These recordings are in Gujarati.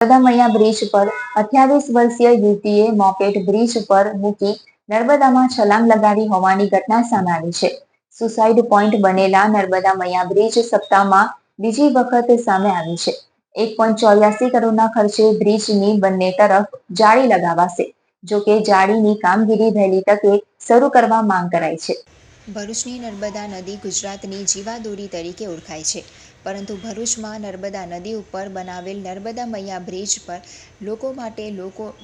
નર્મદા મૈયા બ્રિજ પર 28 વર્ષીય યુવતીએ મોપેડ બ્રિજ પર મૂકી નર્મદામાં છલાંગ લગાવી હોવાની ઘટના સામે આવી છે. સુસાઇડ પોઈન્ટ બનેલા નર્મદા મૈયા બ્રિજ સપ્તાહમાં બીજી વખત સામે આવી છે. 1.84 કરોડના ખર્ચે બ્રિજની બંને તરફ જાળી લગાવાશે. જોકે જાળીની કામગીરી વહેલી તકે શરૂ કરવા માંગ કરાઈ છે. ભરૂચની નર્મદા નદી ગુજરાતની જીવાદોરી તરીકે ઓળખાય છે, પરંતુ ભરૂચમાં નર્મદા નદી ઉપર બનાવેલ નર્મદા મૈયા બ્રિજ પર લોકો માટે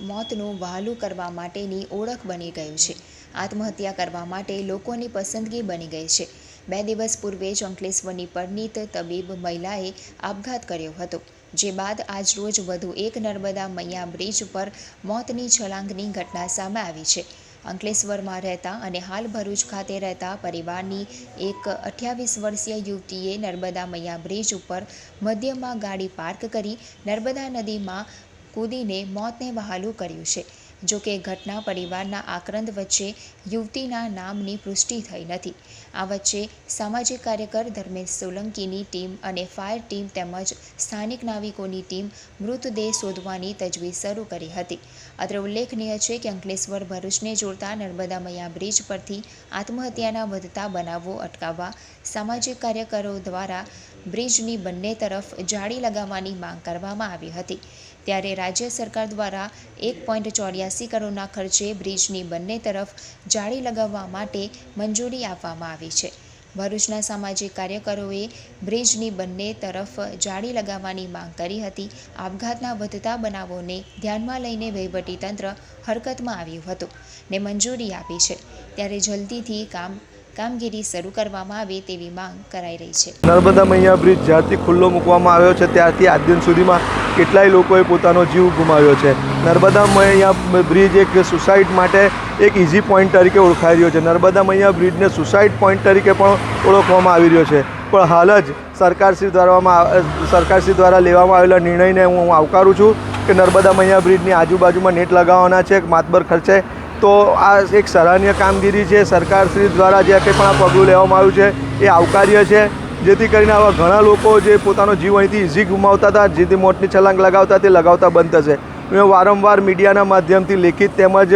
મોતનું વહાલું કરવા માટેની ઓળખ બની ગયું છે. આત્મહત્યા કરવા માટે લોકોની પસંદગી બની ગઈ છે. 2 દિવસ પૂર્વે જ અંકલેશ્વરની પરિણીત તબીબ મહિલાએ આપઘાત કર્યો હતો, જે બાદ આજરોજ વધુ એક નર્મદા મૈયા બ્રિજ પર મોતની છલાંગની ઘટના સામે આવી છે. અંકલેશ્વરમાં રહેતા અને હાલ ભરૂચ ખાતે રહેતા પરિવારની એક 28 વર્ષીય યુવતીએ નર્મદા મૈયા બ્રિજ ઉપર મધ્યમાં ગાડી પાર્ક કરી નર્મદા નદીમાં કૂદીને મોતને વહાલું કર્યું છે. જોકે ઘટના પરિવારના આક્રંદ વચ્ચે યુવતીના નામની પુષ્ટિ થઈ નથી. આ વચ્ચે સામાજિક કાર્યકર ધર્મેશ સોલંકીની ટીમ અને ફાયર ટીમ તેમજ સ્થાનિક નાવિકોની ટીમ મૃતદેહ શોધવાની તજવીજ શરૂ કરી હતી. અત્રે ઉલ્લેખનીય છે કે અંકલેશ્વર ભરૂચને જોડતા નર્મદા મૈયા બ્રિજ પરથી આત્મહત્યાના વધતા બનાવો અટકાવવા સામાજિક કાર્યકરો દ્વારા બ્રિજની બંને તરફ જાળી લગાવવાની માંગ કરવામાં આવી હતી. ત્યારે રાજ્ય સરકાર દ્વારા 1.84 કરોડના ખર્ચે બ્રિજની બંને તરફ જાળી લગાવવા માટે મંજૂરી આપવામાં આવી છે. ભરૂચના સામાજિક કાર્યકરોએ બ્રિજની બંને તરફ જાળી લગાવવાની માંગ કરી હતી. આપઘાતના વધતા બનાવોને ધ્યાનમાં લઈને વહીવટીતંત્ર હરકતમાં આવ્યું હતું ને મંજૂરી આપી છે. ત્યારે જલ્દીથી કામગીરી શરૂ કરવામાં આવે તેવી માંગ કરાઈ રહી છે. નર્મદા મૈયા બ્રિજ જ્યારથી ખુલ્લો મૂકવામાં આવ્યો છે ત્યારથી આજ દિન સુધીમાં કેટલાય લોકોએ પોતાનો જીવ ગુમાવ્યો છે. નર્મદા મૈયા બ્રિજ એક સુસાઇડ માટે એક ઇઝી પોઈન્ટ તરીકે ઓળખાઈ રહ્યો છે. નર્મદા મૈયા બ્રિજને સુસાઇડ પોઈન્ટ તરીકે પણ ઓળખવામાં આવી રહ્યો છે. પણ હાલ જ સરકારશ્રી દ્વારા લેવામાં આવેલા નિર્ણયને હું આવકારું છું કે નર્મદા મૈયા બ્રિજની આજુબાજુમાં નેટ લગાવવાના છે માતબર ખર્ચે. તો આ એક સરાહનીય કામગીરી છે. સરકારશ્રી દ્વારા જે કંઈ પણ આ પગલું લેવામાં આવ્યું છે એ આવકાર્ય છે, જેથી કરીને આવા ઘણા લોકો જે પોતાનો જીવ અહીંથી ઇઝી ગુમાવતા હતા, જેથી મોતની છલાંગ લગાવતા તે લગાવતા બંધ થશે. મેં વારંવાર મીડિયાના માધ્યમથી લેખિત તેમજ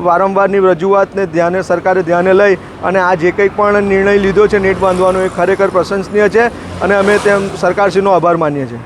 વારંવારની રજૂઆતને સરકારે ધ્યાને લઈ અને આ જે કંઈ પણ નિર્ણય લીધો છે નેટ બાંધવાનો એ ખરેખર પ્રશંસનીય છે અને અમે સરકારશ્રીનો આભાર માનીએ છીએ.